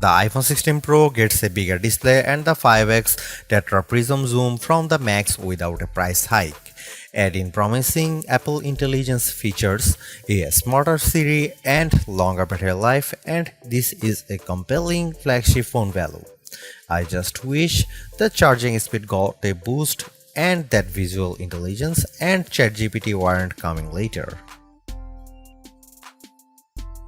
The iPhone 16 Pro gets a bigger display and the 5x tetra prism zoom from the Max without a price hike. Add in promising Apple Intelligence features, a smarter Siri and longer battery life, and this is a compelling flagship phone value. I just wish the charging speed got a boost and that visual intelligence and ChatGPT weren't coming later.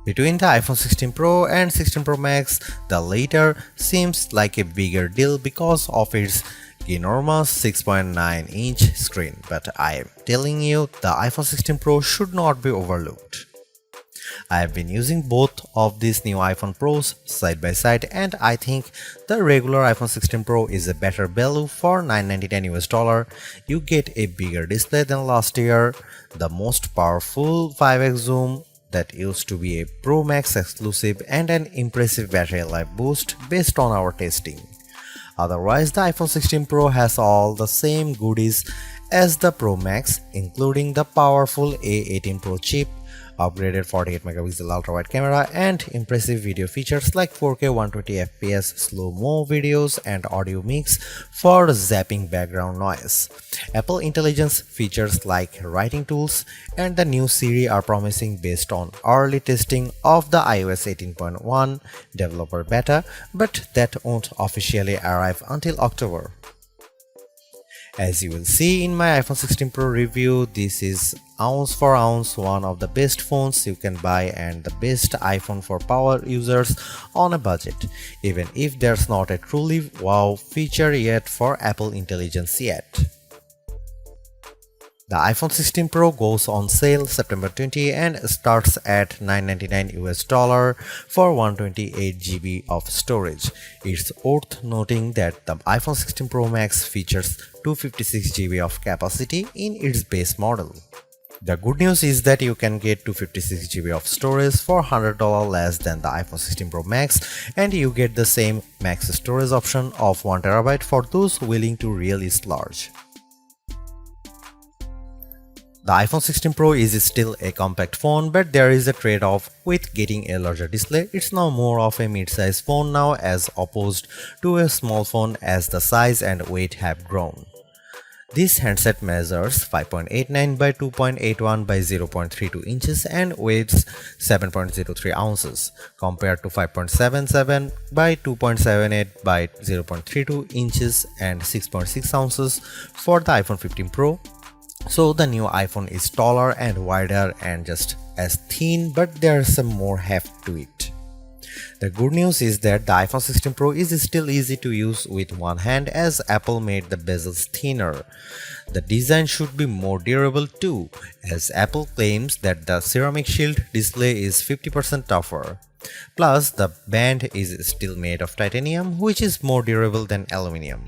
Between the iPhone 16 Pro and 16 Pro Max, the latter seems like a bigger deal because of its enormous 6.9-inch screen, but I am telling you, the iPhone 16 Pro should not be overlooked. I have been using both of these new iPhone Pros side by side, and I think the regular iPhone 16 Pro is a better value for $999 US. You get a bigger display than last year, the most powerful 5x zoom that used to be a Pro Max exclusive, and an impressive battery life boost based on our testing. Otherwise, the iPhone 16 Pro has all the same goodies as the Pro Max, including the powerful A18 Pro chip, upgraded 48MP ultra-wide camera, and impressive video features like 4K 120fps slow-mo videos and audio mix for zapping background noise. Apple Intelligence features like writing tools and the new Siri are promising based on early testing of the iOS 18.1 developer beta, but that won't officially arrive until October. As you will see in my iPhone 16 Pro review, this is ounce for ounce one of the best phones you can buy and the best iPhone for power users on a budget, even if there's not a truly wow feature yet for Apple Intelligence yet. The iPhone 16 Pro goes on sale September 20 and starts at $999 US for 128GB of storage. It's worth noting that the iPhone 16 Pro Max features 256GB of capacity in its base model. The good news is that you can get 256GB of storage for $100 less than the iPhone 16 Pro Max, and you get the same max storage option of 1TB for those willing to really splurge. The iPhone 16 Pro is still a compact phone, but there is a trade-off with getting a larger display. It's now more of a mid-size phone now as opposed to a small phone as the size and weight have grown. This handset measures 5.89 by 2.81 by 0.32 inches and weighs 7.03 ounces, compared to 5.77 by 2.78 by 0.32 inches and 6.6 ounces for the iPhone 15 Pro. So the new iPhone is taller and wider and just as thin, but there's some more heft to it. The good news is that the iPhone 16 Pro is still easy to use with one hand as Apple made the bezels thinner. The design should be more durable too, as Apple claims that the ceramic shield display is 50% tougher. Plus, the band is still made of titanium, which is more durable than aluminum.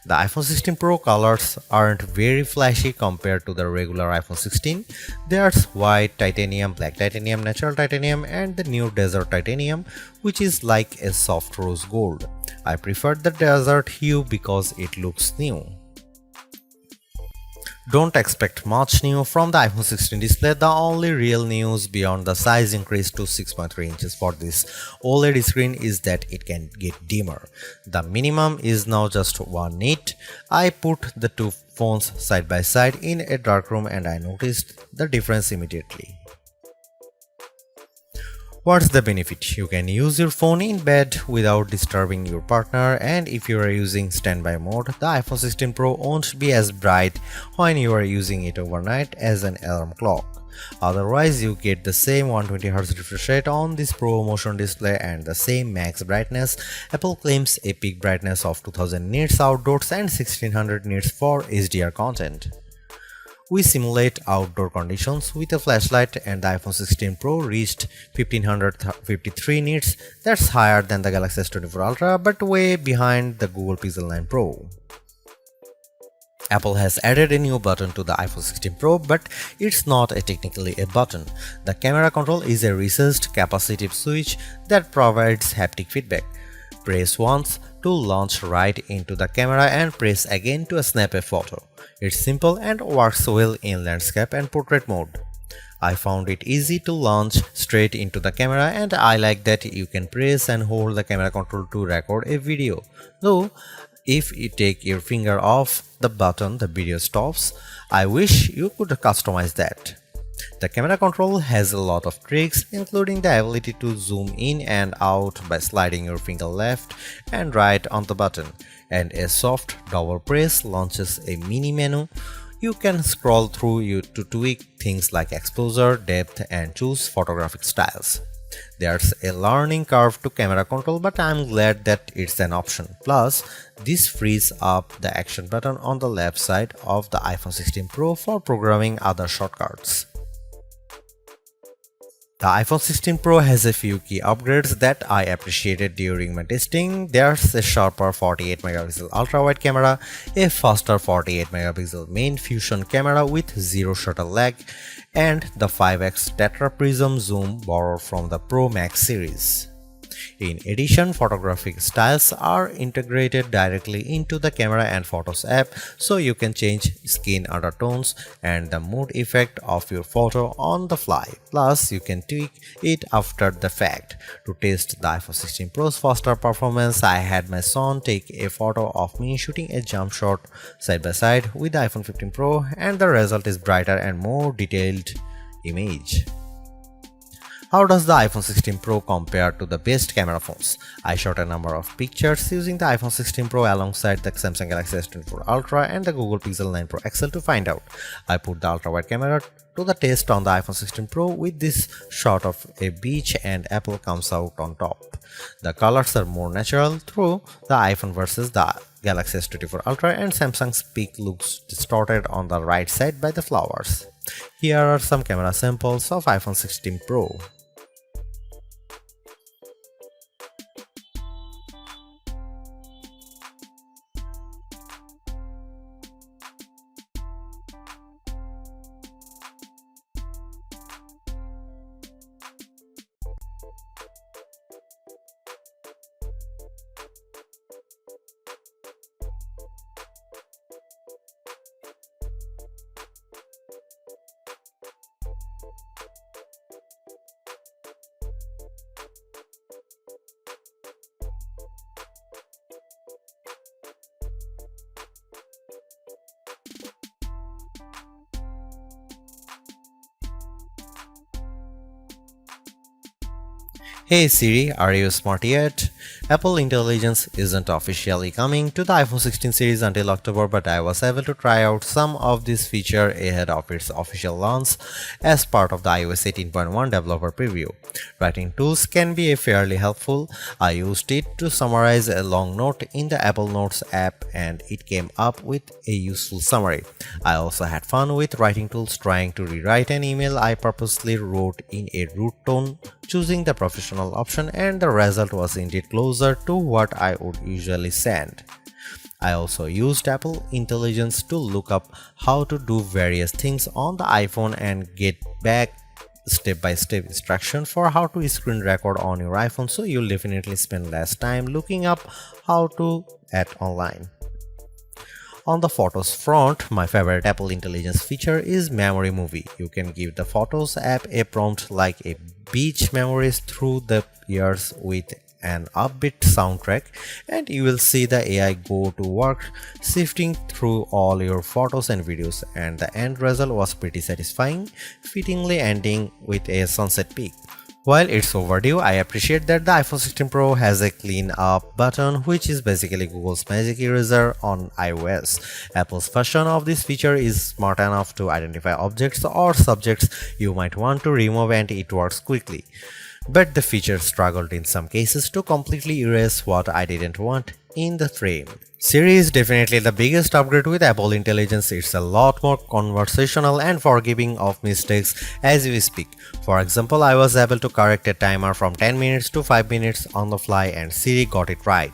The iPhone 16 Pro colors aren't very flashy compared to the regular iPhone 16. There's white titanium, black titanium, natural titanium, and the new desert titanium, which is like a soft rose gold. I prefer the desert hue because it looks new. Don't expect much new from the iPhone 16 display. The only real news beyond the size increase to 6.3 inches for this OLED screen is that it can get dimmer. The minimum is now just 1 nit. I put the two phones side by side in a dark room and I noticed the difference immediately. What's the benefit? You can use your phone in bed without disturbing your partner, and if you are using standby mode, the iPhone 16 Pro won't be as bright when you are using it overnight as an alarm clock. Otherwise, you get the same 120Hz refresh rate on this Pro Motion display and the same max brightness. Apple claims a peak brightness of 2000 nits outdoors and 1600 nits for HDR content. We simulate outdoor conditions with a flashlight and the iPhone 16 Pro reached 1553 nits. That's higher than the Galaxy S24 Ultra but way behind the Google Pixel 9 Pro. Apple has added a new button to the iPhone 16 Pro, but it's not technically a button. The camera control is a recessed capacitive switch that provides haptic feedback. Press once to launch right into the camera and press again to snap a photo. It's simple and works well in landscape and portrait mode. I found it easy to launch straight into the camera, and I like that you can press and hold the camera control to record a video. Though, if you take your finger off the button, the video stops. I wish you could customize that. The camera control has a lot of tricks, including the ability to zoom in and out by sliding your finger left and right on the button, and a soft double press launches a mini menu. You can scroll through to tweak things like exposure, depth, and choose photographic styles. There's a learning curve to camera control, but I'm glad that it's an option. Plus, this frees up the action button on the left side of the iPhone 16 Pro for programming other shortcuts. The iPhone 16 Pro has a few key upgrades that I appreciated during my testing. There's a sharper 48 megapixel ultra-wide camera, a faster 48 megapixel main fusion camera with zero shutter lag, and the 5x tetra prism zoom borrowed from the Pro Max series. In addition, photographic styles are integrated directly into the Camera and Photos app, so you can change skin undertones and the mood effect of your photo on the fly. Plus, you can tweak it after the fact. To test the iPhone 16 Pro's faster performance, I had my son take a photo of me shooting a jump shot side by side with the iPhone 15 Pro, and the result is brighter and more detailed image. How does the iPhone 16 Pro compare to the best camera phones? I shot a number of pictures using the iPhone 16 Pro alongside the Samsung Galaxy S24 Ultra and the Google Pixel 9 Pro XL to find out. I put the ultra-wide camera to the test on the iPhone 16 Pro with this shot of a beach and apple comes out on top. The colors are more natural through the iPhone versus the Galaxy S24 Ultra, and Samsung's peak looks distorted on the right side by the flowers. Here are some camera samples of iPhone 16 Pro. Hey Siri, are you smart yet? Apple Intelligence isn't officially coming to the iPhone 16 series until October, but I was able to try out some of this feature ahead of its official launch as part of the iOS 18.1 developer preview. Writing tools can be fairly helpful. I used it to summarize a long note in the Apple Notes app and it came up with a useful summary. I also had fun with writing tools trying to rewrite an email I purposely wrote in a root tone, choosing the professional option, and the result was indeed closer to what I would usually send. I also used Apple Intelligence to look up how to do various things on the iPhone and get back step-by-step instruction for how to screen record on your iPhone, so you'll definitely spend less time looking up how to at online. On the Photos front, my favorite Apple Intelligence feature is Memory Movie. You can give the Photos app a prompt like a beach memories through the years with an upbeat soundtrack, and you will see the AI go to work sifting through all your photos and videos, and the end result was pretty satisfying, fittingly ending with a sunset peak. While it's overdue, I appreciate that the iPhone 16 Pro has a clean up button, which is basically Google's Magic Eraser on iOS. Apple's version of this feature is smart enough to identify objects or subjects you might want to remove, and it works quickly. But the feature struggled in some cases to completely erase what I didn't want in the frame. Siri is definitely the biggest upgrade with Apple Intelligence. It's a lot more conversational and forgiving of mistakes as we speak. For example, I was able to correct a timer from 10 minutes to 5 minutes on the fly and Siri got it right.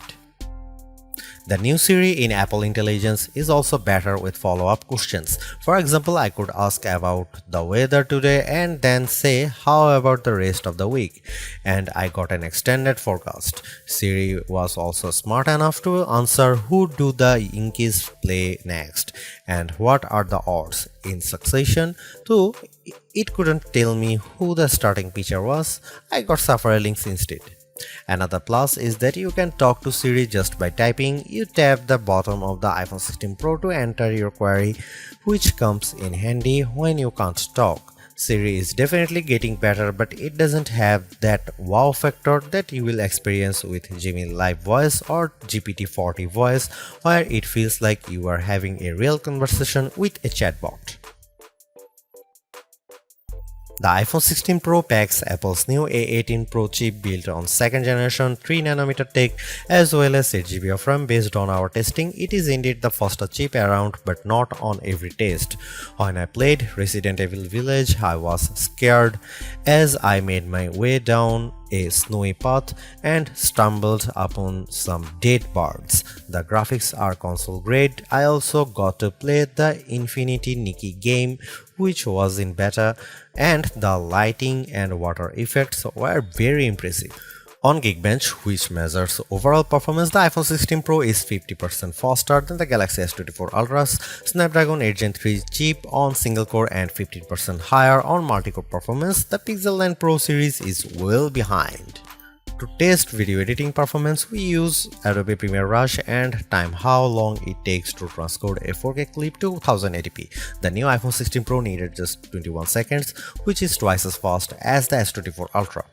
The new Siri in Apple Intelligence is also better with follow-up questions. For example, I could ask about the weather today and then say, how about the rest of the week? And I got an extended forecast. Siri was also smart enough to answer who do the Yankees play next and what are the odds in succession. Though it couldn't tell me who the starting pitcher was, I got several links instead. Another plus is that you can talk to Siri just by typing. You tap the bottom of the iPhone 16 Pro to enter your query, which comes in handy when you can't talk. Siri is definitely getting better, but it doesn't have that wow factor that you will experience with Gemini Live Voice or GPT-40 Voice, where it feels like you are having a real conversation with a chatbot. The iPhone 16 Pro packs Apple's new A18 Pro chip built on 2nd generation 3nm tech as well as 8GB of RAM. Based on our testing, it is indeed the fastest chip around, but not on every test. When I played Resident Evil Village, I was scared as I made my way down a snowy path and stumbled upon some dead birds. The graphics are console grade. I also got to play the Infinity Nikki game, which was in beta, and the lighting and water effects were very impressive. On Geekbench, which measures overall performance, the iPhone 16 Pro is 50% faster than the Galaxy S24 Ultra's Snapdragon 8 Gen 3 chip on single core and 15% higher on multi-core performance. The Pixel 9 Pro series is well behind. To test video editing performance, we use Adobe Premiere Rush and time how long it takes to transcode a 4K clip to 1080p. The new iPhone 16 Pro needed just 21 seconds, which is twice as fast as the S24 Ultra.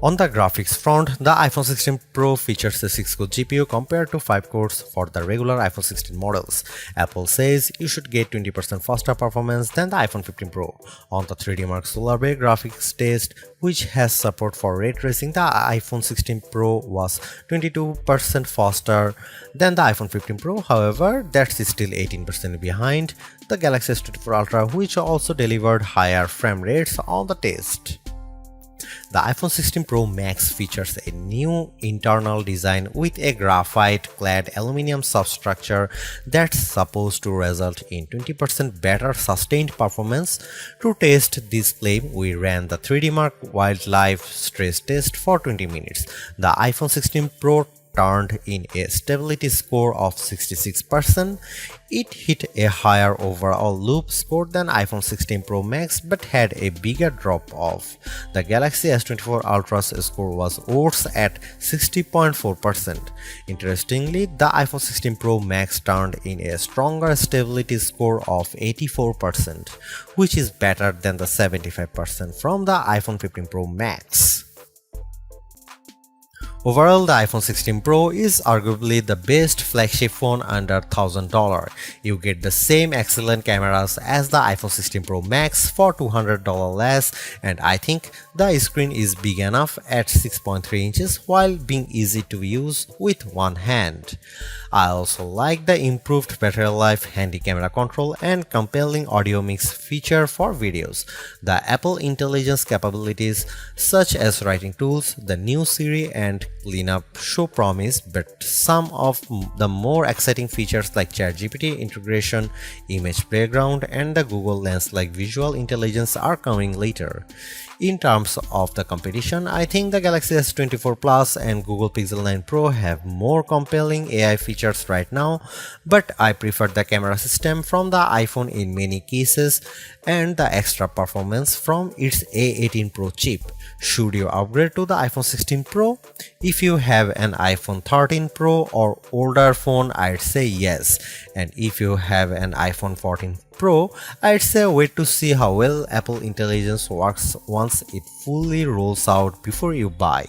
On the graphics front, the iPhone 16 Pro features a 6-core GPU compared to 5 cores for the regular iPhone 16 models. Apple says you should get 20% faster performance than the iPhone 15 Pro. On the 3D Mark Solar Bay graphics test, which has support for ray tracing, the iPhone 16 Pro was 22% faster than the iPhone 15 Pro. However, that's still 18% behind the Galaxy S24 Ultra, which also delivered higher frame rates on the test. The iPhone 16 Pro Max features a new internal design with a graphite-clad aluminum substructure that's supposed to result in 20% better sustained performance. To test this claim, we ran the 3D Mark Wildlife stress test for 20 minutes. The iPhone 16 Pro turned in a stability score of 66%. It hit a higher overall loop score than iPhone 16 Pro Max but had a bigger drop-off. The Galaxy S24 Ultra's score was worse at 60.4%. Interestingly, the iPhone 16 Pro Max turned in a stronger stability score of 84%, which is better than the 75% from the iPhone 15 Pro Max. Overall, the iPhone 16 Pro is arguably the best flagship phone under $1,000. You get the same excellent cameras as the iPhone 16 Pro Max for $200 less, and I think the screen is big enough at 6.3 inches while being easy to use with one hand. I also like the improved battery life, handy camera control, and compelling audio mix feature for videos. The Apple Intelligence capabilities such as writing tools, the new Siri, and cleanup show promise, but some of the more exciting features like ChatGPT integration, image playground, and the Google Lens like visual intelligence are coming later. In terms of the competition, I think the Galaxy S24 Plus and Google Pixel 9 Pro have more compelling AI features right now, but I prefer the camera system from the iPhone in many cases and the extra performance from its A18 Pro chip. Should you upgrade to the iPhone 16 Pro? If you have an iPhone 13 Pro or older phone, I'd say yes. And if you have an iPhone 14 Pro, I'd say wait to see how well Apple Intelligence works once it fully rolls out before you buy.